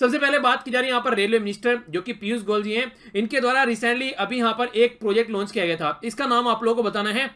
सबसे पहले बात की जा रही है यहाँ पर रेलवे मिनिस्टर जो कि पीयूष गोयल जी हैं, इनके द्वारा रिसेंटली अभी यहाँ पर एक प्रोजेक्ट लॉन्च किया गया था। इसका नाम आप लोगों को बताना है,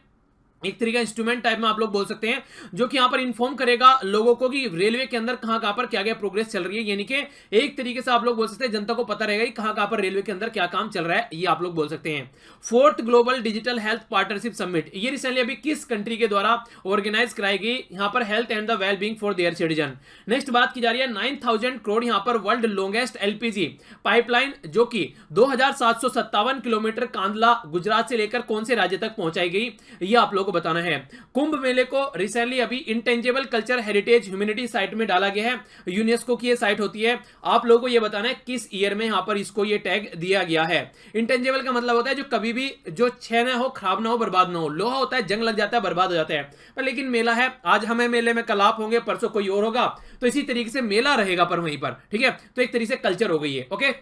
एक तरीका इंस्ट्रूमेंट टाइप में आप लोग बोल सकते हैं, जो कि यहां पर इन्फॉर्म करेगा लोगों को कि रेलवे के अंदर कहां पर क्या क्या प्रोग्रेस चल रही है। यानी कि एक तरीके से आप लोग बोल सकते हैं जनता को पता रहेगा कि कहां पर रेलवे के अंदर क्या काम चल रहा है, ये आप लोग बोल सकते हैं। Fourth global digital health partnership summit, ये रिसेंटली अभी किस कंट्री के द्वारा ऑर्गेनाइज कराई गई, यहां पर health and the well being for their citizen. Next बात की जा रही है 9000 करोड़ यहां पर वर्ल्ड लॉन्गेस्ट एलपीजी पाइपलाइन, जो कि 2757 किलोमीटर कांदला गुजरात से लेकर कौन से राज्य तक पहुंचाई गई, ये आप लोगों को बताना है। कुंभ मेले को रिसेंटली अभी intangible culture heritage humanity site में डाला गया है, यूनेस्को की ये साइट होती है। आप लोगों को ये बताना है किस ईयर में यहां पर इसको ये टैग दिया गया है। इंटेंजिबल का मतलब होता है जो कभी भी जो क्षय ना हो, खराब ना हो, बर्बाद ना हो। लोहा होता है जंग लग जाता है, बर्बाद हो जाता है, पर लेकिन मेला है, आज हमें मेले में, कल आप होंगे, परसों कोई और होगा, तो इसी तरीके से मेला रहेगा पर वहीं पर, ठीक है। तो एक तरीके से कल्चर हो गई है, ओके,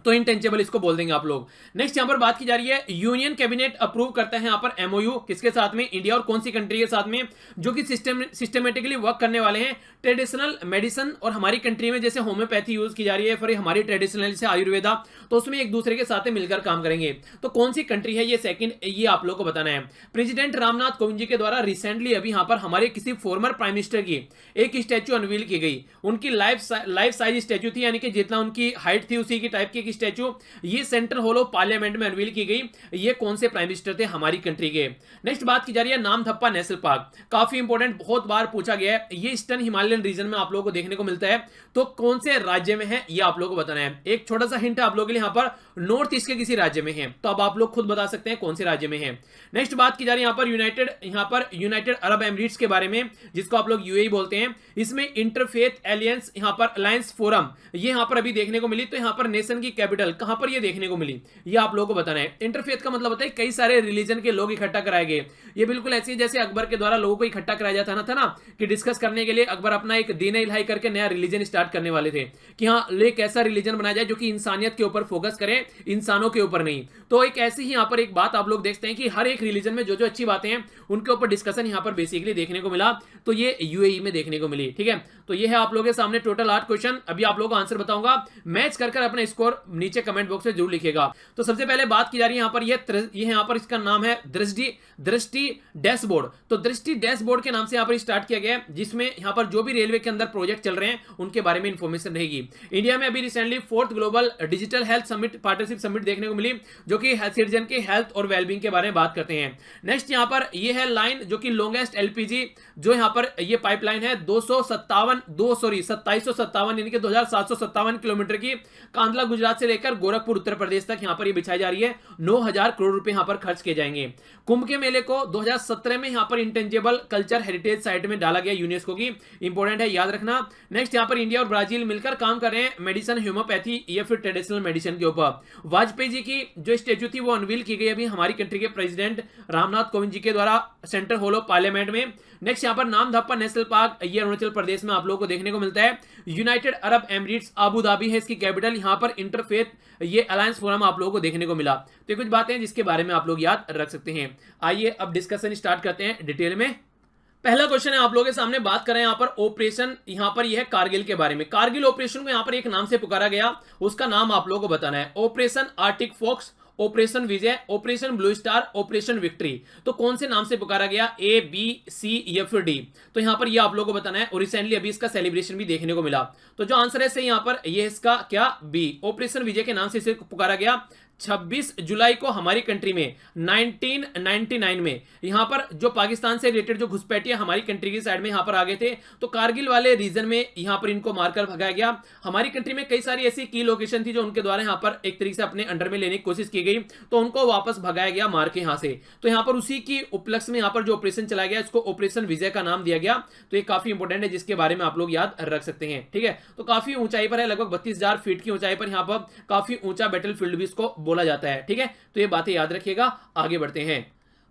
तो इंटेंजिबल इसको बोल देंगे आप लोग। नेक्स्ट यहां पर बात की जा रही है यूनियन कैबिनेट अप्रूव करता है यहां पर एमओयू किसके साथ में, इंडिया और कौन सी कंट्री के साथ में, जो कि सिस्टमेटिकली वर्क करने वाले हैं ट्रेडिशनल मेडिसिन, और हमारी कंट्री में जैसे होम्योपैथी यूज की जा रही है, फिर हमारी ट्रेडिशनल से आयुर्वेदा, तो उसमें एक दूसरे के साथ मिलकर काम करेंगे। तो कौन सी कंट्री है ये सेकंड, ये आप लोग को बताना है। प्रेसिडेंट रामनाथ कोविंद जी के द्वारा रिसेंटली अभी यहां पर हमारे किसी फॉर्मर प्राइम मिनिस्टर की एक स्टैच्यू अनवील की गई। उनकी लाइफ साइज स्टैच्यू थी, यानी कि जितना उनकी हाइट थी उसी की टाइप की स्टैच्यू, ये सेंट्रल हॉल ऑफ पार्लियामेंट में अनवील की गई। ये कौन से प्राइम मिनिस्टर थे हमारी कंट्री के। नेक्स्ट बात की जा रही है नामदफा नेशनल पार्क, काफी इंपॉर्टेंट, बहुत बार पूछा गया है। ये ईस्टर्न हिमालयन रीजन में आप लोगों को देखने को मिलता है, तो कौन से राज्य में है ये आप लोगों को बताना है। एक छोटा सा हिंट आप लोगों के लिए, यहां पर नॉर्थ ईस्ट के किसी राज्य में है, तो अब आप लोग खुद बता सकते हैं कौन से राज्य में है। नेक्स्ट बात की जा रही है यहां पर यूनाइटेड अरब एमिरेट्स के बारे में, जिसको आप लोग यूएई बोलते हैं। इसमें इंटरफेथ एलियंस यहां पर अलायंस फोरम, ये यहां पर अभी देखने को मिली। तो यहां पर नेशन की कैपिटल कहां पर ये देखने को मिली, ये आप लोगों को बताना है। इंटरफेथ का मतलब होता है कई सारे रिलीजन के लोग इकट्ठा कराए गए। ये बिल्कुल ऐसे ही जैसे अकबर के द्वारा लोगों को इकट्ठा कराया जाता था ना, कि डिस्कस करने के लिए अकबर अपना एक दीन इलाही करके नया रिलीजन स्टार्ट करने वाले थे, कि हाँ एक ऐसा रिलीजन बनाया जाए जो कि इंसानियत के ऊपर फोकस करे, इंसानों के ऊपर नहीं। तो एक ऐसी ही यहां पर एक बात आप लोग देखते हैं कि हर एक रिलीजन में जो जो अच्छी बातें हैं उनके ऊपर डिस्कशन यहां पर बेसिकली देखने को मिला, तो ये यूएई में देखने को मिली, ठीक है। तो ये है आप लोगों के सामने टोटल 8 क्वेश्चन। अभी आप लोगों को आंसर बताऊंगा, मैच कर अपना स्कोर नीचे कमेंट बॉक्स में जरूर लिखेगा। तो सबसे पहले बात की जा रही है यहां पर ये यहां पर इसका नाम है दृष्टि डैशबोर्ड। तो दृष्टि डैशबोर्ड के नाम से यहां पर स्टार्ट किया गया है, जिसमें यहां पर जो भी रेलवे के अंदर प्रोजेक्ट चल रहे हैं उनके बारे में इंफॉर्मेशन रहेगी। इंडिया में अभी recently 4th global digital health summit partnership summit देखने को मिली, जो कि सिटीजन के हेल्थ और वेलबींग के बारे में बात करते हैं। नेक्स्ट यहां पर ये है लाइन, जो कि लॉन्गेस्ट एलपीजी, जो यहां पर ये पाइपलाइन है 2757 यानी कि 2757 किलोमीटर की, कांदला गुजरात से लेकर गोरखपुर उत्तर प्रदेश तक यहां पर ये बिछाई जा रही है। 9000 करोड़ रुपए यहां पर खर्च किए जाएंगे। कुंभ के मेले को 2017 में यहां पर इंटेंजिबल कल्चर हेरिटेज साइट में डाला गया, यूनेस्को की, इंपॉर्टेंट है, याद रखना। नेक्स्ट यहां पर इंडिया और ब्राजील मिलकर काम कर रहे हैं मेडिसिन, होम्योपैथी या फिर ट्रेडिशनल मेडिसिन के ऊपर। वाजपेयी जी की जो स्टैच्यू थी वो अनवील की गई अभी हमारी कंट्री के प्रेसिडेंट रामनाथ कोविंद जी के द्वारा सेंट्रल हॉल ऑफ पार्लियामेंट में। नेक्स्ट यहां पर नामदफा नेशनल पार्क, ये अरुणाचल प्रदेश में आप लोगों को देखने को मिलता है। United Arab Emirates Abu Dhabi है इसकी कैपिटल। यहां पर इंटरफेथ ये अलायंस फोरम आप लोगों को देखने को मिला। तो ये कुछ बातें हैं जिसके बारे में आप लोग याद रख सकते हैं। आइए अब डिस्कशन स्टार्ट करते हैं डिटेल में। पहला क्वेश्चन है आप लोगों के सामने, बात करें यहां पर ऑपरेशन, यहां पर यह है कारगिल के बारे में। कारगिल ऑपरेशन को यहां पर एक नाम से पुकारा गया, उसका नाम आप लोगों को बताना है। Operation arctic fox, operation Vijay, operation blue star, operation victory. तो कौन से नाम से पुकारा गया, ए बी सी या फिर डी, तो यहां पर ये आप लोगों को बताना है। और रिसेंटली अभी इसका सेलिब्रेशन भी देखने को मिला। तो जो आंसर है सही यहां पर ये इसका क्या, बी, ऑपरेशन विजय के नाम से इसे पुकारा गया। 26 जुलाई को हमारी कंट्री में 1999 में यहां पर जो पाकिस्तान से रिलेटेड जो घुसपैठिया हमारी कंट्री की साइड में यहां पर आ गए थे, तो कारगिल वाले रीजन में यहां पर इनको मारकर भगाया गया। हमारी कंट्री में कई सारी ऐसी की लोकेशन थी जो उनके द्वारा यहां पर एक तरीके से अपने अंडर में लेने की कोशिश की गई, तो उनको वापस भगाया गया मार के यहां से। तो यहां पर उसी की उपलक्ष्य में यहां पर जो ऑपरेशन चलाया गया इसको ऑपरेशन विजय का नाम दिया गया। तो ये काफी इंपॉर्टेंट है जिसके बारे में आप लोग याद रख सकते हैं, ठीक है। तो काफी ऊंचाई पर है, लगभग 32,000 फीट की ऊंचाई पर यहां पर काफी ऊंचा बैटल फील्ड भी इसको बोला जाता है, ठीक है। तो ये बातें याद रखिएगा। आगे बढ़ते हैं,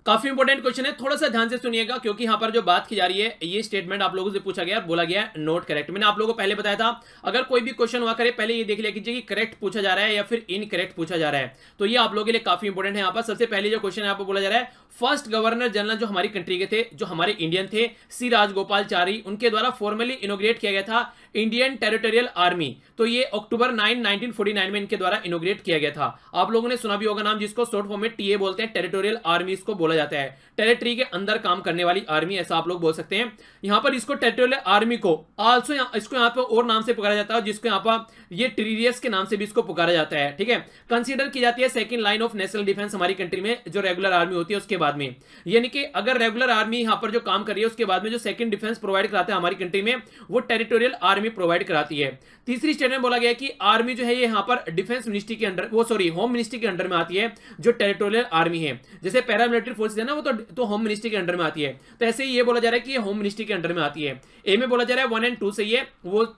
काफी इंपॉर्टेंट क्वेश्चन है, थोड़ा सा ध्यान से सुनिएगा, क्योंकि यहां पर जो बात की जा रही है ये स्टेटमेंट आप लोगों से पूछा गया, बोला गया नोट करेक्ट। मैंने आप लोगों को पहले बताया था अगर कोई भी क्वेश्चन हुआ करे पहले ये देख लिया कीजिए कि करेक्ट पूछा जा रहा है या फिर इनकरेक्ट पूछा जा रहा है। तो ये आप लोगों के लिए काफी इंपॉर्टेंट है। यहां पर सबसे पहले जो क्वेश्चन है आपको बोला जा रहा है फर्स्ट गवर्नर जनरल जो हमारी कंट्री के थे, जो हमारे इंडियन थे, सी राजगोपालचारी, उनके द्वारा फॉर्मली इनोग्रेट किया गया था इंडियन टेरिटोरियल आर्मी। तो ये अक्टूबर 9 1949 में इनके द्वारा इनोग्रेट किया गया था। आप लोगों ने सुना भी होगा नाम, जिसको शॉर्ट फॉर्म में टीए बोलते हैं, टेरिटोरियल आर्मी इसको बोला जाता है, टेरिटरी के अंदर काम करने वाली आर्मी, ऐसा आप लोग बोल सकते हैं। यहां पर इसको टेरिटोरियल आर्मी को आल्सो इसको यहां पर और नाम से पुकारा जाता है, जिसको यहां पर ये टेरियस के नाम से भी इसको पुकारा जाता है, ठीक है। कंसीडर की जाती है second line of national defence हमारी कंट्री में, जो रेगुलर आर्मी होती है उसके बाद में। यानी कि अगर रेगुलर आर्मी यहां पर जो काम कर रही है उसके बाद में जो सेकंड डिफेंस प्रोवाइड कराता है हमारी कंट्री में, वो टेरिटोरियल आर्मी प्रोवाइड कराती है। तीसरी स्टेटमेंट में बोला गया कि आर्मी जो है ये यहां पर डिफेंस मिनिस्ट्री के अंडर, वो सॉरी होम मिनिस्ट्री के अंडर में आती है, जो टेरिटोरियल आर्मी है। जैसे पैरामिलिट्री फोर्सेस है ना, वो तो होम मिनिस्ट्री के अंडर में आती है, तो ऐसे ही ये बोला जा रहा है कि ये होम मिनिस्ट्री के अंडर में आती है। ए में बोला जा रहा है 1 और 2 सही है, वो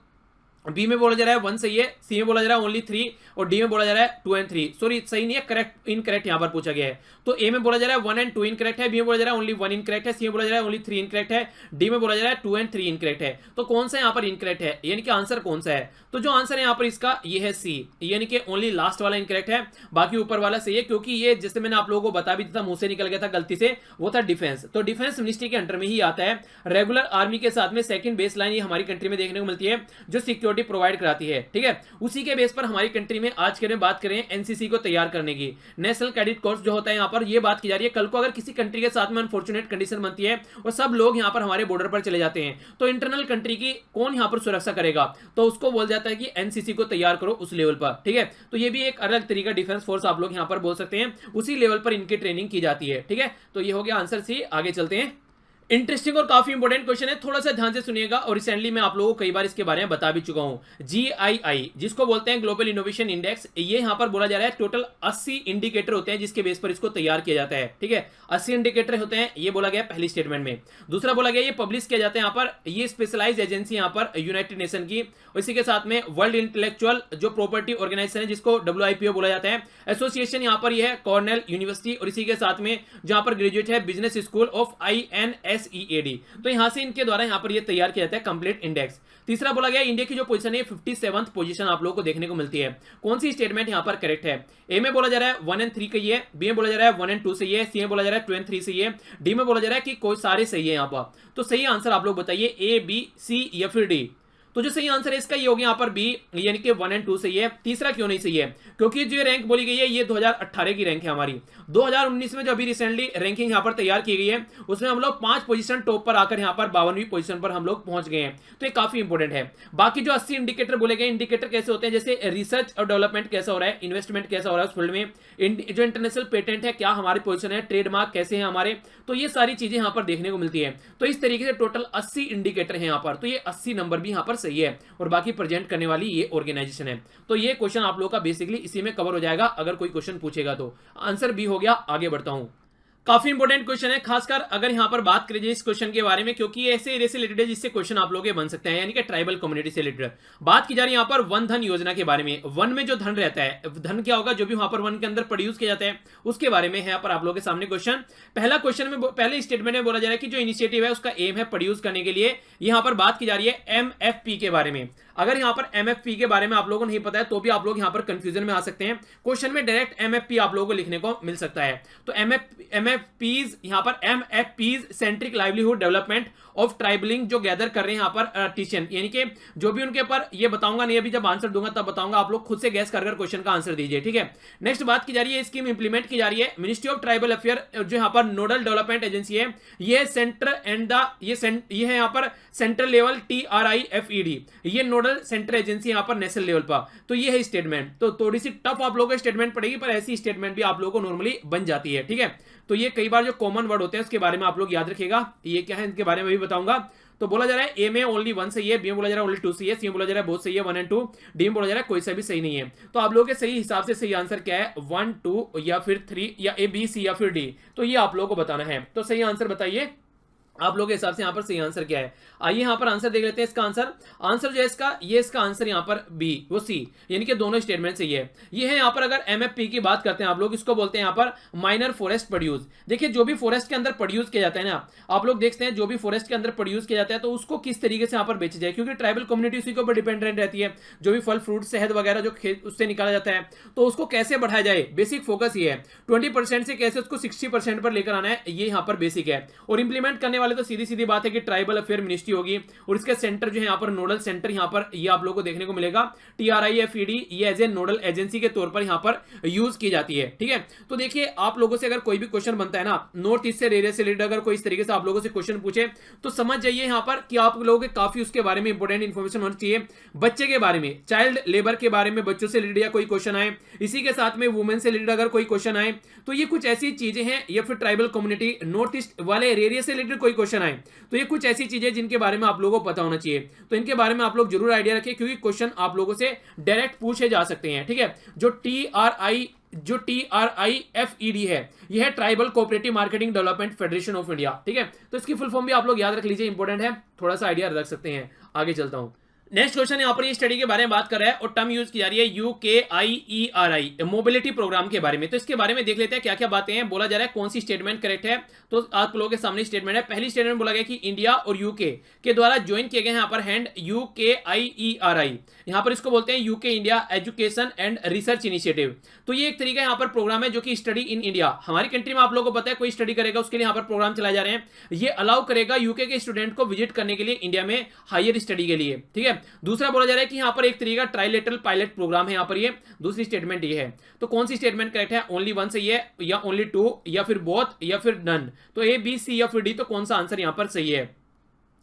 बी में बोला जा रहा है 1 सही है, सी में बोला जा रहा है ओनली 3, और डी में बोला जा रहा है 2 और 3। सॉरी सही नहीं है, करेक्ट इनकरेक्ट यहां पर पूछा गया है। तो ए में बोला जा रहा है 1 और 2 इनकरेक्ट है, बी में बोला जा रहा है ओनली 1 इनकरेक्ट है, सी में बोला जा रहा है ओनली 3 इनकरेक्ट है, डी में बोला जा रहा है 2 और 3 इनकरेक्ट है। तो कौन सा यहां पर इनकरेक्ट है, यानी कि आंसर कौन सा है? तो जो आंसर है यहां पर इसका ये है सी, यानी कि ओनली लास्ट वाला इनकरेक्ट है, बाकी ऊपर वाला सही है। क्योंकि ये जैसे मैंने आप लोगों को बता भी था, मुंह से निकल गया था गलती से, वो था डिफेंस। तो डिफेंस मिनिस्ट्री के अंडर में ही आता है। रेगुलर आर्मी के साथ में सेकंड बेस लाइन ये हमारी कंट्री में देखने को मिलती है, जो सिक्योरिटी प्रोवाइड कराती है, ठीक है। उसी के बेस पर हमारी कंट्री में आज के बात करें एनसीसी को तैयार करने की, नेशनल कैडेट कोर्स जो होता है यहां पर, ये बात की जा रही है। कल को अगर किसी कंट्री के साथ में अनफॉर्चुनेट कंडीशन बनती है और सब लोग यहां पर हमारे बॉर्डर पर चले जाते हैं, तो इंटरनल कंट्री की कौन यहां पर सुरक्षा करेगा? तो उसको बोल जाता है कि एनसीसी को तैयार करो उस लेवल पर, ठीक है। तो ये भी एक अलग तरीका डिफेंस फोर्स आप लोग यहां पर बोल सकते हैं, उसी लेवल पर इनकी ट्रेनिंग की जाती है, ठीक है। तो ये हो गया आंसर सी। आगे चलते हैं। इंटरेस्टिंग और काफी इंपॉर्टेंट क्वेश्चन है, थोड़ा सा ध्यान से सुनिएगा, और रिसेंटली मैं आप लोगों को कई बार इसके बारे में बता भी चुका हूं। जीआईआई, जिसको बोलते हैं ग्लोबल इनोवेशन इंडेक्स, ये यहां पर बोला जा रहा है टोटल 80 इंडिकेटर होते हैं जिसके बेस पर इसको तैयार किया जाता है, ठीक है। 80 इंडिकेटर होते हैं, ये बोला गया पहली स्टेटमेंट में। दूसरा बोला गया ये पब्लिश किया जाता है यहां पर, ये स्पेशलाइज एजेंसी यहां पर यूनाइटेड नेशन की, इसी के साथ में वर्ल्ड इंटेलेक्चुअल जो प्रॉपर्टी ऑर्गेनाइजेशन है, जिसको WIPO बोला जाता है, एसोसिएशन यहां पर यह है कॉर्नेल यूनिवर्सिटी, और इसी के साथ में जहां पर ग्रेजुएट है बिजनेस स्कूल ऑफ INSEAD। तो यहां से इनके द्वारा यहां पर ये तैयार किया जाता है कंप्लीट इंडेक्स। तीसरा बोला गया इंडिया की जो पोजीशन है 57th पोजीशन आप लोगों को देखने को मिलती है। कौन सी स्टेटमेंट यहां पर करेक्ट है? ए में बोला जा रहा है 1 और 3 सही है, बी में बोला जा रहा है 1 और 2 सही है, सी में बोला जा रहा है 2 और 3 सही है, डी में बोला जा रहा है कि कोई सारे सही है यहां पर। तो सही आंसर आप लोग बताइए, ए, बी, सी या फिर डी। तो जो सही आंसर है इसका ये हो गया यहां पर बी, यानी कि 1 और 2 सही है। तीसरा क्यों नहीं सही है? क्योंकि जो रैंक बोली गई है ये 2018 की रैंक है हमारी। 2019 में जो अभी रिसेंटली रैंकिंग यहां पर तैयार की गई है, उसमें हम लोग 5 पोजीशन टॉप पर आकर यहां पर 52वीं पोजीशन पर हम लोग पहुंच गए हैं। तो ये काफी इंपॉर्टेंट है। बाकी जो 80 इंडिकेटर बोले गए, इंडिकेटर कैसे होते हैं, जैसे रिसर्च और डेवलपमेंट कैसा हो रहा है, इन्वेस्टमेंट कैसा हो रहा है उस फील्ड में, जो इंटरनेशनल पेटेंट है क्या हमारी पोजीशन है, ट्रेडमार्क कैसे हैं हमारे, तो ये सारी चीजें यहां पर देखने को मिलती है। तो इस तरीके से टोटल 80 इंडिकेटर है यहां पर, तो ये 80 नंबर भी यहां पर सही है, और बाकी प्रेजेंट करने वाली ये ऑर्गेनाइजेशन है। तो ये क्वेश्चन आप लोगों का बेसिकली इसी में कवर हो जाएगा अगर कोई क्वेश्चन पूछेगा तो। आंसर बी हो गया। आगे बढ़ता हूं। काफी इंपॉर्टेंट क्वेश्चन है, खासकर अगर यहां पर बात करें इस क्वेश्चन के बारे में, क्योंकि ये ऐसे एरिया से रिलेटेड है जिससे क्वेश्चन आप लोग के बन सकते हैं, यानी कि ट्राइबल कम्युनिटी से रिलेटेड बात की जा रही है यहां पर वन धन योजना के बारे में। वन में जो धन रहता है, धन क्या होगा, जो भी वहां पर वन के अंदर प्रोड्यूस किया जाता है उसके बारे में है यहाँ पर आप लोगों के सामने क्वेश्चन। पहला क्वेश्चन में पहले स्टेटमेंट में बोला जा रहा है कि जो इनिशिएटिव है उसका एम है प्रोड्यूस करने के लिए। यहां पर बात की जा रही है MFP के बारे में। अगर यहां पर MFP के बारे में आप लोगों को नहीं पता है तो भी आप लोग यहां पर कंफ्यूजन में आ सकते हैं। क्वेश्चन में डायरेक्ट MFP आप लोगों को लिखने को मिल सकता है। तो MFPs यहां पर MFPs centric livelihood development of ट्राइबलिंग जो गैदर कर रहे हैं यहां पर आर्टिशियन, यानी कि जो भी उनके ऊपर ये बताऊंगा नहीं, अभी जब आंसर दूंगा तब बताऊंगा, आप लोग खुद से गैस कर क्वेश्चन का आंसर दीजिए, ठीक है। नेक्स्ट बात की जा रही है स्कीम इंप्लीमेंट की जा रही है मिनिस्ट्री ऑफ ट्राइबल अफेयर, जो यहां पर नोडल डेवलपमेंट एजेंसी है, ये सेंटर एंड द ये है यहां पर सेंट्रल लेवल TRIFED, ये नोडल सेंटर एजेंसी यहां पर नेशनल लेवल पर। तो ये है स्टेटमेंट। तो थोड़ी सी टफ आप लोगों को स्टेटमेंट पड़ेगी, पर ऐसी स्टेटमेंट भी आप लोगों को नॉर्मली बन जाती है, ठीक है। तो ये कई बार जो कॉमन वर्ड होते हैं उसके बारे में आप लोग याद रखिएगा, ये क्या है इनके बारे में भी बताऊंगा। तो बोला जा रहा है ए में ओनली 1 सही है, बी में बोला जा रहा है ओनली 2 सही है, सी में बोला जा रहा है बहुत सही है 1 और 2, डी में बोला जा रहा है कोई सा भी सही नहीं है। तो आप लोगों के सही हिसाब से सही आंसर क्या है, 1, 2 या फिर 3 या A, B, C या फिर D, तो ये आप लोगों को बताना है। तो सही आंसर बताइए। आप लोगों के हिसाब से यहाँ पर सही आंसर क्या है? आइए यहाँ पर आंसर देख लेते हैं। इसका आंसर आंसर जो है इसका आंसर यहाँ पर बी, वो सी, यानी कि दोनों स्टेटमेंट सही है। ये है यहाँ पर अगर एमएफपी की बात करते हैं आप लोग, इसको बोलते हैं यहाँ पर माइनर फॉरेस्ट प्रोड्यूस। देखिए जो भी फॉरेस्ट के अंदर प्रोड्यूस किया जाता है ना, आप लोग देखते हैं जो भी फॉरेस्ट के अंदर प्रोड्यूस किया जाता है तो उसको किस तरीके से यहाँ पर बेचा जाए, क्योंकि ट्राइबल कम्युनिटी उसी के ऊपर डिपेंडेंट रहती है। जो भी फल फ्रूट शहद वगैरह जो उससे निकाला जाता है तो उसको कैसे बढ़ाया जाए, बेसिक फोकस ये है। 20% से कैसे उसको 60% पर लेकर आना है, ये यहाँ पर बेसिक है। और इंप्लीमेंट करने वाले तो सीधी सीधी बात है कि ट्राइबल अफेयर मिनिस्ट्री होगी, और इसका सेंटर जो है यहाँ पर नोडल सेंटर यहाँ पर ये आप लोगों को देखने को मिलेगा TRIFED, ये एज ए नोडल एजेंसी के तौर पर यहाँ पर यूज की जाती है। ठीक है, तो देखिए आप लोगों से अगर कोई भी क्वेश्चन बनता है ना, नॉर्थ ईस्ट से एरिया से रिलेटेड अगर कोई इस तरीके से आप लोगों से क्वेश्चन पूछे तो समझ जाइए यहाँ पर कि आप लोगों के काफी उसके बारे में इंपॉर्टेंट इन्फॉर्मेशन होनी चाहिए। बच्चे के बारे में, चाइल्ड लेबर के बारे में, बच्चों से रिलेटेड या कोई क्वेश्चन आए, इसी के साथ में वुमेन से रिलेटेड अगर कोई क्वेश्चन आए, तो ये कुछ ऐसी चीजें हैं, या फिर ट्राइबल कम्युनिटी नॉर्थ ईस्ट वाले एरिया से रिलेटेड कोई क्वेश्चन आए तो ये कुछ ऐसी चीजें जिनके बारे में आप लोगों को पता होना चाहिए। तो इनके बारे में आप लोग जरूर आइडिया रखें, क्योंकि क्वेश्चन आप लोगों से डायरेक्ट पूछे जा सकते हैं। ठीक है, जो TRIFED है, यह है tribal cooperative marketing development federation of India. ठीक है, तो इसकी फुल फॉर्म भी आप लोग याद रख लीजिए, इंपॉर्टेंट है, थोड़ा सा आइडिया रख सकते हैं। आगे चलता हूं। नेक्स्ट क्वेश्चन यहाँ पर ये स्टडी के बारे में बात कर रहा है और टर्म यूज की जा रही है UKIERI, मोबिलिटी प्रोग्राम के बारे में। तो इसके बारे में देख लेते हैं क्या क्या बातें हैं। बोला जा रहा है कौन सी स्टेटमेंट करेक्ट है, तो आप लोगों के सामने स्टेटमेंट है। पहली स्टेटमेंट बोला गया कि इंडिया और यूके के द्वारा ज्वाइन किए गए यहाँ पर हैंड UKIERI, यहाँ पर इसको बोलते हैं UK India education and research initiative. तो ये एक तरीका यहाँ पर प्रोग्राम है जो कि स्टडी इन इंडिया, हमारी कंट्री में आप लोगों को पता है कोई स्टडी करेगा उसके लिए यहाँ पर प्रोग्राम चलाए जा रहे हैं। ये अलाउ करेगा यूके के स्टूडेंट को विजिट करने के लिए इंडिया में हायर स्टडी के लिए। ठीक है, दूसरा बोला जा रहा है कि यहाँ पर एक तरीका ट्राइलेटरल पायलट प्रोग्राम है यहाँ पर, ये दूसरी स्टेटमेंट ये है। तो कौन सी स्टेटमेंट करेक्ट है? ओनली वन सही है, या ओनली टू, या फिर बोथ, या फिर नन। तो ए बी सी या फिर डी, तो कौन सा आंसर यहाँ पर सही है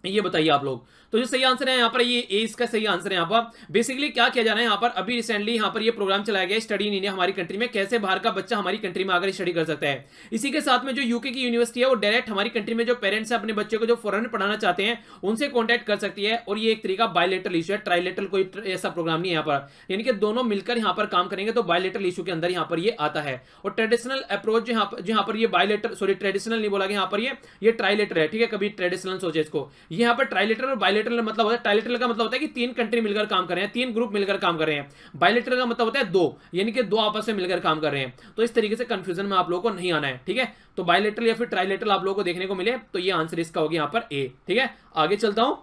ये बताइए आप लोग। तो जो सही आंसर है यहाँ पर ये ए, इसका सही आंसर है। यहाँ पर बेसिकली क्या किया जा रहा है, यहाँ पर अभी रिसेंटली यहाँ पर ये प्रोग्राम चलाया गया स्टडी इन इंडिया, हमारी कंट्री में कैसे बाहर का बच्चा हमारी कंट्री में आकर स्टडी कर सकता है। इसी के साथ में जो यूके की यूनिवर्सिटी है वो डायरेक्ट हमारी कंट्री में जो पेरेंट्स है अपने बच्चे को जो फॉरेन में पढ़ाना चाहते हैं उनसे कॉन्टैक्ट कर सकती है। और ये एक तरीका बायलेटरल इशू है, ट्राइलेटरल कोई ऐसा प्रोग्राम नहीं है यहाँ पर, यानी कि दोनों मिलकर यहाँ पर काम करेंगे तो बायलेटरल इशू के अंदर यहाँ पर ये आता है। और ट्रेडिशनल अप्रोच जो यहाँ पर ये बायलेटर, सॉरी ट्रेडिशनल नहीं बोला गया यहाँ पर, ये ट्राइलेटर है। ठीक है, कभी ट्रेडिशनल सोचे इसको, ये यहाँ पर ट्राइलेटर और बायलेटरल मतलब होता है, ट्राइलेटरल का मतलब होता है कि तीन कंट्री मिलकर काम कर रहे हैं, तीन ग्रुप मिलकर काम कर रहे हैं। बायलेटरल का मतलब होता है दो, यानी कि दो आपस में मिलकर काम कर रहे हैं। तो इस तरीके से कंफ्यूजन में आप लोगों को नहीं आना है। ठीक है, तो बायलेटरल या फिर ट्राइलेटरल आप लोगों को देखने को मिले तो ये आंसर इसका होगा यहाँ पर ए। ठीक है, आगे चलता हूं।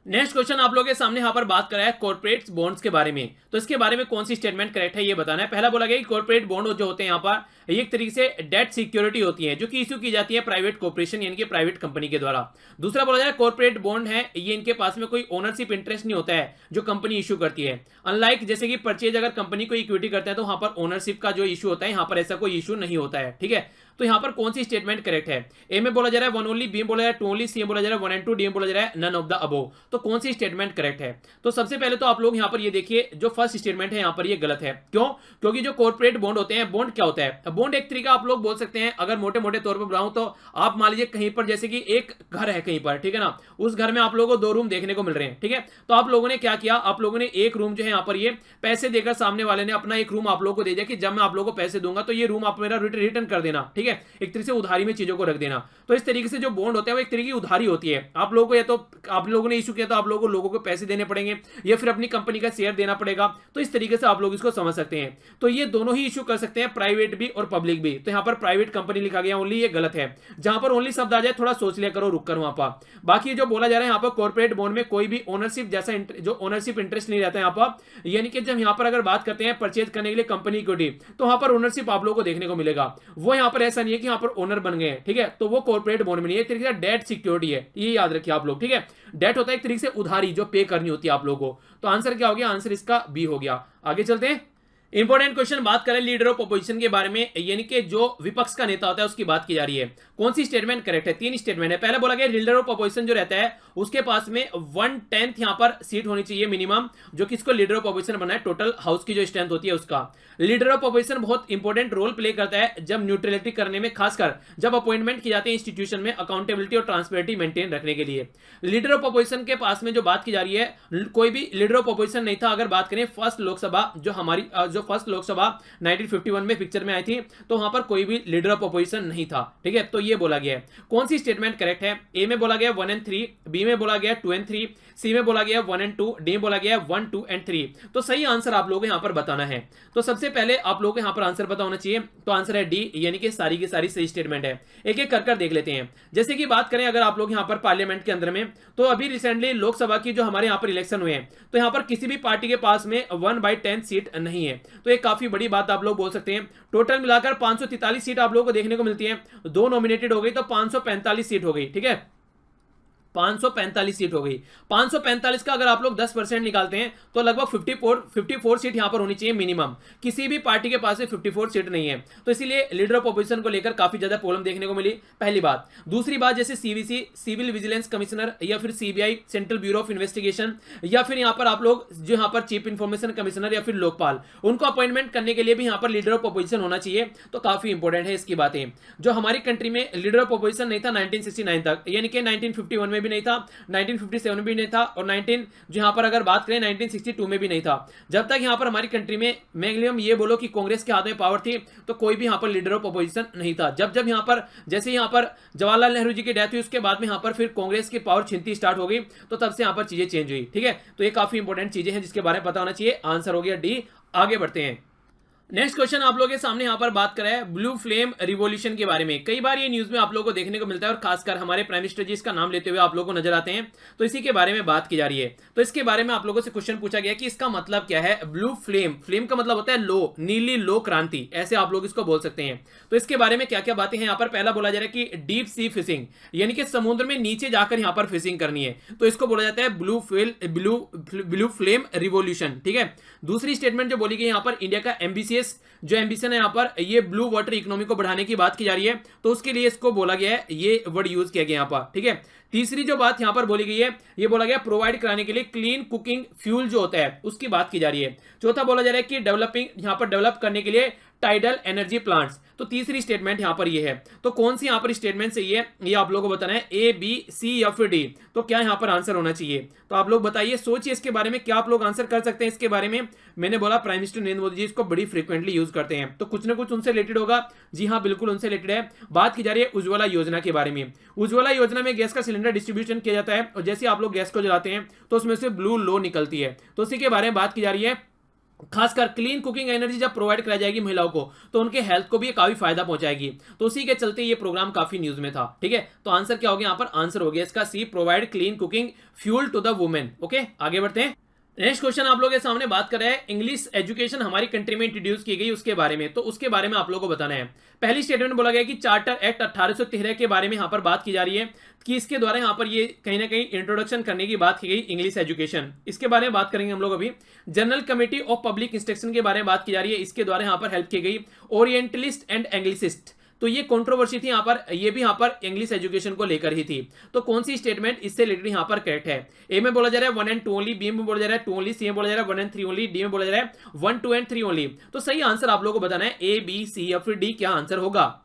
नेक्स्ट क्वेश्चन आप लोगों के सामने यहाँ पर बात कर रहा है कॉर्पोरेट बॉन्ड्स के बारे में। तो इसके बारे में कौन सी स्टेटमेंट करेक्ट है ये बताना है। पहला बोला गया कि कॉर्पोरेट बॉन्ड जो होते हैं यहाँ पर ये एक तरीके से डेट सिक्योरिटी होती है जो कि इशू की जाती है प्राइवेट कॉर्पोरेशन यानी कि प्राइवेट कंपनी के द्वारा। दूसरा बोला जाए कॉर्पोरेट बॉन्ड है ये इनके पास में कोई ओनरशिप इंटरेस्ट नहीं होता है जो कंपनी इशू करती है। अनलाइक जैसे कि परचेज अगर कंपनी को इक्विटी करता है तो वहां पर ओनरशिप का जो इशू होता है यहाँ पर ऐसा कोई इशू नहीं होता है। ठीक है, तो यहां पर कौन सी स्टेटमेंट करेक्ट है? ए में बोला जा रहा है वन ओनली, बी में बोला जा रहा है टू ओनली, सी में बोला जा रहा है वन एंड टू, डी में बोला जा रहा है नन ऑफ द अबोव। तो कौन सी स्टेटमेंट करेक्ट है? तो सबसे पहले तो आप लोग यहां पर ये देखिए जो फर्स्ट स्टेटमेंट है यहां पर ये गलत है। क्यों? क्योंकि जो कॉर्पोरेट बॉन्ड होते हैं, बॉन्ड क्या होता है? बॉन्ड एक तरीका आप लोग बोल सकते हैं, अगर मोटे मोटे तौर पर बताऊं तो आप मान लीजिए कहीं पर जैसे कि एक घर है कहीं पर, ठीक है ना, उस घर में आप लोगों को दो रूम देखने को मिल रहे हैं। ठीक है, तो आप लोगों ने क्या किया, आप लोगों ने एक रूम जो है यहाँ पर ये पैसे देकर सामने वाले ने अपना एक रूम आप लोगों को दे दिया कि जब मैं आप लोगों को पैसे दूंगा तो ये रूम आप मेरा रिटर्न कर देना। ठीक है, एक तरीके से उधारी में चीजों को रख देना। तो इस तरीके से जो बॉन्ड होता है वो एक तरीके की उधारी होती है। आप लोगों को या तो आप लोगों ने इशू किया तो आप लोगों को पैसे देने पड़ेंगे या फिर अपनी कंपनी का शेयर देना पड़ेगा। तो इस तरीके से आप लोग इसको समझ सकते हैं। तो ये दोनों ही इशू कर सकते हैं, प्राइवेट भी और पब्लिक भी। तो यहाँ पर प्राइवेट कंपनी लिखा गया ओनली, ये गलत है। जहां पर ओनली शब्द आ जाए थोड़ा सोच लिया करो, रुक कर वहां पर। बाकी जो बोला जा रहा है यहाँ पर कॉर्पोरेट बॉन्ड में कोई भी ओनरशिप जैसा जो ओनरशिप इंटरेस्ट नहीं रहता यहाँ पर, यानी कि जब यहाँ पर अगर बात करते हैं परचेज करने के लिए कंपनी इक्विटी तो वहां पर ओनरशिप आप लोगों को देखने को मिलेगा। वो यहाँ पर ऐसा नहीं है कि यहाँ पर ओनर बन गए। ठीक है, तो वो कॉर्पोरेट बॉन्ड में नहीं है, एक तरीके से डेट सिक्योरिटी है, ये याद रखिए आप लोग। ठीक है, डेट होता है एक तरीके से उधारी जो पे करनी होती है आप लोगों को। तो आंसर क्या हो गया? आंसर इसका बी हो गया। आगे चलते हैं। इंपॉर्टेंट क्वेश्चन बात करें लीडर ऑफ अपोजिशन के बारे में, यानी कि जो विपक्ष का नेता होता है उसकी बात की जा रही है। कौन सी स्टेटमेंट करेक्ट है? तीन स्टेटमेंट है। पहला बोला गया लीडर ऑफ अपोजिशन जो रहता है उसके पास में 1/10 यहां पर सीट होनी चाहिए मिनिमम, जो कि इसको लीडर ऑफ अपोजिशन बना है, टोटल हाउस की जो स्ट्रेंथ होती है उसका। लीडर ऑफ अपोजिशन बहुत इंपॉर्टेंट रोल प्ले करता है जब न्यूट्रलिटी करने में, खासकर जब अपॉइंटमेंट की जाती है इंस्टीट्यूशन में अकाउंटेबिलिटी और ट्रांसपेरेंसी मेंटेन रखने के लिए। लीडर ऑफ अपोजिशन के पास में जो बात की जा रही है, कोई भी लीडर ऑफ अपोजिशन नहीं था। अगर बात करें फर्स्ट लोकसभा जो जो फर्स्ट लोकसभा 1951 में पिक्चर में आई थी, तो वहां पर कोई भी लीडर ऑफ अपोजिशन नहीं था। ठीक है, तो ये बोला गया है। कौन सी स्टेटमेंट करेक्ट है? ए में बोला गया 1 एंड 3, बी में बोला गया 2 एंड 3, सी में बोला गया 1 एंड 2, डी में बोला गया 1, 2 एंड 3। तो सही आंसर आप लोगों को यहां पर बताना है। तो सबसे पहले आप लोगों को यहां पर आंसर पता होना चाहिए, तो आंसर है डी, यानी कि सारी की सारी सही स्टेटमेंट है। एक एक कर देख लेते हैं। जैसे कि बात करें अगर आप लोग यहां पर पार्लियामेंट के अंदर में, तो अभी रिसेंटली लोकसभा की जो हमारे यहां पर इलेक्शन हुए हैं, तो यहां पर किसी भी पार्टी के पास में 1/10 सीट नहीं है। तो एक काफी बड़ी बात आप लोग बोल सकते हैं। टोटल मिलाकर 543 सीट आप लोगों को देखने को मिलती है। 2 नॉमिनेटेड हो गई तो 545 सीट हो गई। ठीक है, 545 सीट हो गई। 545 का अगर आप लोग 10% निकालते हैं तो लगभग 54 सीट यहां पर होनी चाहिए मिनिमम। किसी भी पार्टी के पास में 54 सीट नहीं है, तो इसीलिए लीडर ऑफ अपोजिशन को लेकर काफी ज्यादा प्रॉब्लम देखने को मिली, पहली बात। दूसरी बात, जैसे सीवीसी सिविल विजिलेंस कमिश्नर या फिर CBI central bureau of investigation, या फिर यहां पर आप लोग जो यहां पर चीफ इंफॉर्मेशन कमिश्नर या फिर लोकपाल, उनको अपॉइंटमेंट करने के लिए भी यहां पर लीडर ऑफ अपोजिशन होना चाहिए। तो काफी इंपॉर्टेंट है इसकी बातें। जो हमारी कंट्री में लीडर ऑफ अपोजिशन नहीं था 1969 तक, यानी कि 1951 में भी नहीं था, 1957 में भी नहीं था, और 19 जो यहां पर अगर बात करें 1962 में भी नहीं था। जब तक यहां पर हमारी कंट्री में मैक्सिमम ये बोलो कि कांग्रेस के हाथ में पावर थी, तो कोई भी यहां पर लीडर ऑफ अपोजिशन नहीं था। जब यहां पर जैसे यहां पर जवाहरलाल नेहरू जी की डेथ हुई, उसके बाद में यहां पर फिर कांग्रेस की पावर छिनती स्टार्ट हो गई, तो तब से यहां पर चीजें चेंज हुई। ठीक है, तो ये काफी इंपॉर्टेंट चीजें हैं जिसके बारे में पता होना चाहिए। आंसर हो गया डी। आगे बढ़ते हैं। नेक्स्ट क्वेश्चन आप लोगों के सामने यहां पर बात करें ब्लू फ्लेम रिवॉल्यूशन के बारे में। कई बार ये न्यूज में आप लोगों को देखने को मिलता है, और खासकर हमारे प्राइम मिनिस्टर जी इसका नाम लेते हुए आप लोगों को नजर आते हैं, तो इसी के बारे में बात की जा रही है। तो इसके बारे में आप लोगों से क्वेश्चन पूछा गया कि इसका मतलब क्या है। ब्लू फ्लेम, फ्लेम का मतलब होता है लो, नीली लो क्रांति, ऐसे आप लोग इसको बोल सकते हैं। तो इसके बारे में क्या क्या बातें हैं यहाँ पर। पहला बोला जा रहा है कि डीप सी फिशिंग, यानी कि समुद्र में नीचे जाकर यहाँ पर फिशिंग करनी है, तो इसको बोला जाता है ब्लू फ्लेम रिवॉल्यूशन। ठीक है, दूसरी स्टेटमेंट जो बोली गई यहाँ पर, इंडिया का एम्बिशियस जो एम्बिशन है यहाँ पर, ये ब्लू वाटर इकोनॉमी को बढ़ाने की बात की जा रही है, तो उसके लिए इसको बोला गया है, ये वर्ड यूज किया गया यहाँ पर। ठीक है, तीसरी जो बात यहां पर बोली गई है, ये बोला गया प्रोवाइड कराने के लिए क्लीन कुकिंग फ्यूल जो होता है उसकी बात की जा रही है। चौथा बोला जा रहा है कि यहां पर डेवलप करने के लिए टाइडल एनर्जी प्लांट्स। तो तीसरी स्टेटमेंट यहां पर ये है। तो कौन सी यहां पर स्टेटमेंट सही है, ये आप लोगों को बताना है, ए, बी, सी या फिर डी। तो क्या यहां पर आंसर होना चाहिए, तो आप लोग बताइए, सोचिए इसके बारे में, क्या आप लोग आंसर कर सकते हैं इसके बारे में। मैंने बोला प्राइम मिनिस्टर नरेंद्र मोदी जी इसको बड़ी फ्रीक्वेंटली यूज करते हैं, तो कुछ ना कुछ उनसे रिलेटेड होगा। जी हाँ, बिल्कुल उनसे रिलेटेड है। बात की जा रही है उज्ज्वला योजना के बारे में। उज्ज्वला योजना में गैस का सिलेंडर डिस्ट्रीब्यूशन किया जाता है, और जैसे आप लोग गैस को जलाते हैं तो उसमें से ब्लू लो निकलती है, तो उसी के बारे में बात की जा रही है। खासकर क्लीन कुकिंग एनर्जी जब प्रोवाइड कराई जाएगी महिलाओं को, तो उनके हेल्थ को भी काफी फायदा पहुंचाएगी, तो उसी के चलते ये प्रोग्राम काफी न्यूज में था। ठीक है, तो आंसर क्या हो गया यहाँ पर, आंसर हो गया इसका C, provide clean cooking fuel to the women. Okay, आगे बढ़ते हैं। नेक्स्ट क्वेश्चन आप लोगों के सामने बात कर रहे हैं, इंग्लिश एजुकेशन हमारी कंट्री में इंट्रोड्यूस की गई उसके बारे में, तो उसके बारे में आप लोगों को बताना है। पहली स्टेटमेंट बोला गया कि चार्टर एक्ट 1813 के बारे में यहां पर बात की जा रही है, कि इसके द्वारा यहां पर ये कहीं ना कहीं इंट्रोडक्शन करने की बात की गई इंग्लिश एजुकेशन। इसके बारे में बात करेंगे हम लोग अभी। General committee of public instruction के बारे में बात की जा रही है, इसके द्वारा यहां पर हेल्प की गई ओरिएंटलिस्ट एंड एंग्लिसिस्ट। तो ये कंट्रोवर्सी थी यहाँ पर, ये भी यहाँ पर इंग्लिश एजुकेशन को लेकर ही थी। तो कौन सी स्टेटमेंट इससे रिलेटेड यहाँ पर करेक्ट है। ए में बोला जा रहा है 1 and 2 ओनली, बी में बोला जा रहा है 2 ओनली, सी में बोला जा रहा है 1 and 3 ओनली, डी में बोला जा रहा है 1, 2 and 3 ओनली। तो सही आंसर आप लोगों को बताना है, ए, बी, सी या फिर डी, क्या आंसर होगा।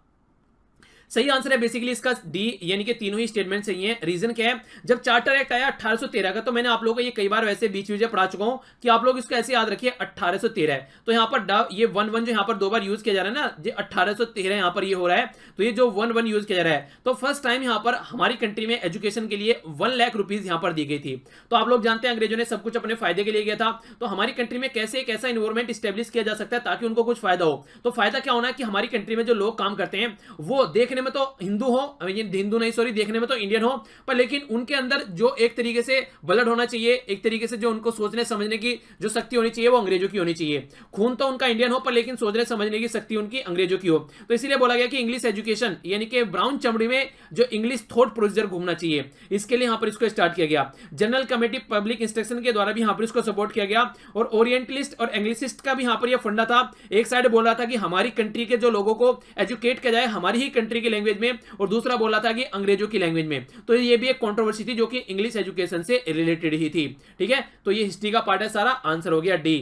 सही आंसर है बेसिकली इसका डी, यानी कि तीनों ही स्टेटमेंट सही है। रीजन क्या है, जब चार्टर एक्ट आया 1813 का, तो मैंने आप लोगों को ये कई बार वैसे बीच बीच पढ़ा चुका हूं कि आप लोग इसको ऐसे याद रखिए 1813 है। तो यहाँ पर ये 1 जो यहाँ पर 2 बार यूज किया जा रहा है ना, ये 1813 यहाँ पर ये हो रहा है, तो ये जो 1 यूज किया जा रहा है, तो फर्स्ट टाइम यहाँ पर हमारी कंट्री में एजुकेशन के लिए 1 लाख रुपीज यहाँ पर दी गई थी। तो आप लोग जानते हैं अंग्रेजों ने सब कुछ अपने फायदे के लिए किया था, तो हमारी कंट्री में कैसे एक ऐसा इन्वायरमेंट स्टेब्लिश किया जा सकता है ताकि उनको कुछ फायदा हो। तो फायदा क्या होना है कि हमारी कंट्री में जो लोग काम करते हैं वो देखने में तो हिंदू हो, हिंदू नहीं सॉरी, देखने में तो इंडियन हो, पर लेकिन उनके अंदर जो एक तरीके से ब्लड होना चाहिए, एक तरीके से जो उनको सोचने समझने की जो शक्ति होनी चाहिए वो अंग्रेजों की होनी चाहिए। खून तो उनका इंडियन हो, पर लेकिन सोचने समझने की शक्ति उनकी अंग्रेजों की हो। तो इसीलिए बोला गया कि इंग्लिश एजुकेशन यानी कि ब्राउन चमड़ी में जो इंग्लिश थॉट प्रोसीजर घूमना चाहिए, इसके लिए यहां पर इसको स्टार्ट किया गया। जनरल कमेटी पब्लिक इंस्ट्रक्शन के द्वारा भी यहां पर इसको सपोर्ट किया गया, और ओरिएंटलिस्ट और एंग्लिसिस्ट का भी यहां पर यह फंडा था। एक साइड बोल रहा था कि हमारी कंट्री के जो लोगों को एजुकेट किया जाए हमारी ही कंट्री की लैंग्वेज में, और दूसरा बोला था कि अंग्रेजों की लैंग्वेज में। तो ये भी एक कंट्रोवर्सी थी जो कि इंग्लिश एजुकेशन से रिलेटेड ही थी। ठीक है, तो ये हिस्ट्री का पार्ट है सारा, आंसर हो गया डी।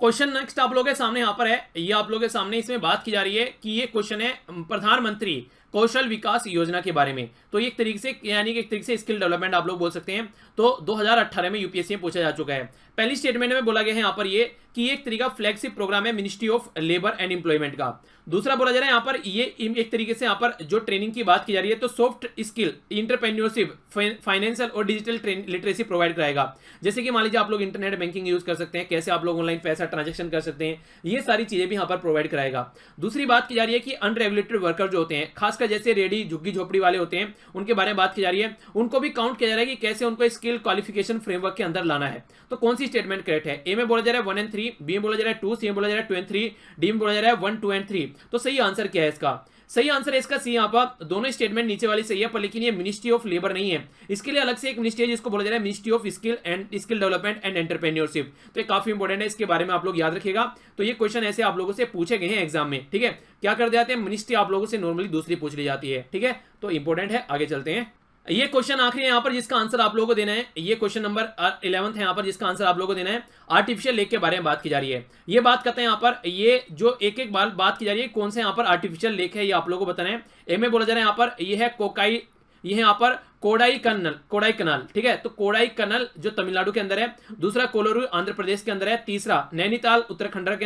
क्वेश्चन नेक्स्ट आप लोगों के सामने यहां पर है, ये आप लोगों के सामने इसमें बात की जा रही है कि ये क्वेश्चन है प्रधानमंत्री कौशल विकास योजना के बारे में। तो एक तरीके से यानी कि एक तरीके से स्किल डेवलपमेंट आप लोग बोल सकते हैं। तो 2018 में यूपीएससी में पूछा जा चुका है। पहली स्टेटमेंट में बोला गया है यहाँ पर ये कि एक तरीका फ्लैगशिप प्रोग्राम है ministry of labour and employment का। दूसरा बोला जा रहा है यहाँ पर ये एक तरीके से यहाँ पर जो ट्रेनिंग की बात की जा रही है तो सॉफ्ट स्किल, इंटरप्रेन्योरशिप, फाइनेंशियल और डिजिटल लिटरेसी प्रोवाइड कराएगा। जैसे कि मान लीजिए आप लोग इंटरनेट बैंकिंग यूज कर सकते हैं, कैसे आप लोग ऑनलाइन पैसा ट्रांजेक्शन कर सकते हैं, ये सारी चीजें भी यहाँ पर प्रोवाइड कराएगा। दूसरी बात की जा रही है कि अनरेगुलेटेड वर्कर जो होते हैं, खासकर जैसे रेडी झुग्गी झोपड़ी वाले होते हैं, उनके बारे में बात की जा रही है, उनको भी काउंट किया जा रहा है कि कैसे उनको स्किल क्वालिफिकेशन फ्रेमवर्क के अंदर लाना है। तो कौन सी स्टेटमेंट करेक्ट है? ए में बोला जा रहा है 1 and 3, बी में बोला जा रहा है 2, सी में बोला जा रहा है 2 and 3, डी में बोला जा रहा है 1, 2 and 3। तो सही आंसर क्या है इसका? सही आंसर है इसका सी। यहाँ पर दोनों स्टेटमेंट नीचे वाली सही है, पर लेकिन ये मिनिस्ट्री ऑफ लेबर नहीं है, इसके लिए अलग से एक मिनिस्ट्री है जिसको बोला जा रहा है ministry of skill development and entrepreneurship. तो ये काफी इंपॉर्टेंट है, इसके बारे में आप लोग याद रखिएगा। तो ये क्वेश्चन ऐसे आप लोगों से पूछे गए हैं एग्जाम में, ठीक है। क्या कर जाते हैं, मिनिस्ट्री आप लोगों से नॉर्मली दूसरी पूछ ली जाती है, ठीक है। तो इंपॉर्टेंट है, आगे चलते हैं। ये क्वेश्चन आखिरी है यहाँ पर जिसका आंसर आप लोगों को देना है। ये क्वेश्चन नंबर 11 है यहाँ पर जिसका आंसर आप लोगों को देना है। आर्टिफिशियल लेक के बारे में बात की जा रही है। ये बात करते हैं यहाँ पर, ये जो एक एक बात की जा रही है कौन से यहाँ पर आर्टिफिशियल लेक है, ये आप लोगों को बताना है। ए में बोला जा रहा है यहाँ पर ये है कोकाई, ये है यहाँ पर कोडाई कनाल, ठीक है। तो कोडाई कनाल जो तमिलनाडु के अंदर है, दूसरा कोलोरू आंध्र प्रदेश के अंदर है, तीसरा नैनीताल उत्तराखंड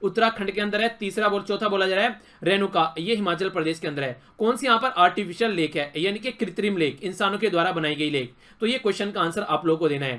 के अंदर है, चौथा बोला जा रहा है रेणुका, ये हिमाचल प्रदेश के अंदर है। कौन सी यहाँ पर आर्टिफिशियल लेक है, यानी कि कृत्रिम लेक, इंसानों के द्वारा बनाई गई लेक। तो ये क्वेश्चन का आंसर आप लोगों को देना है।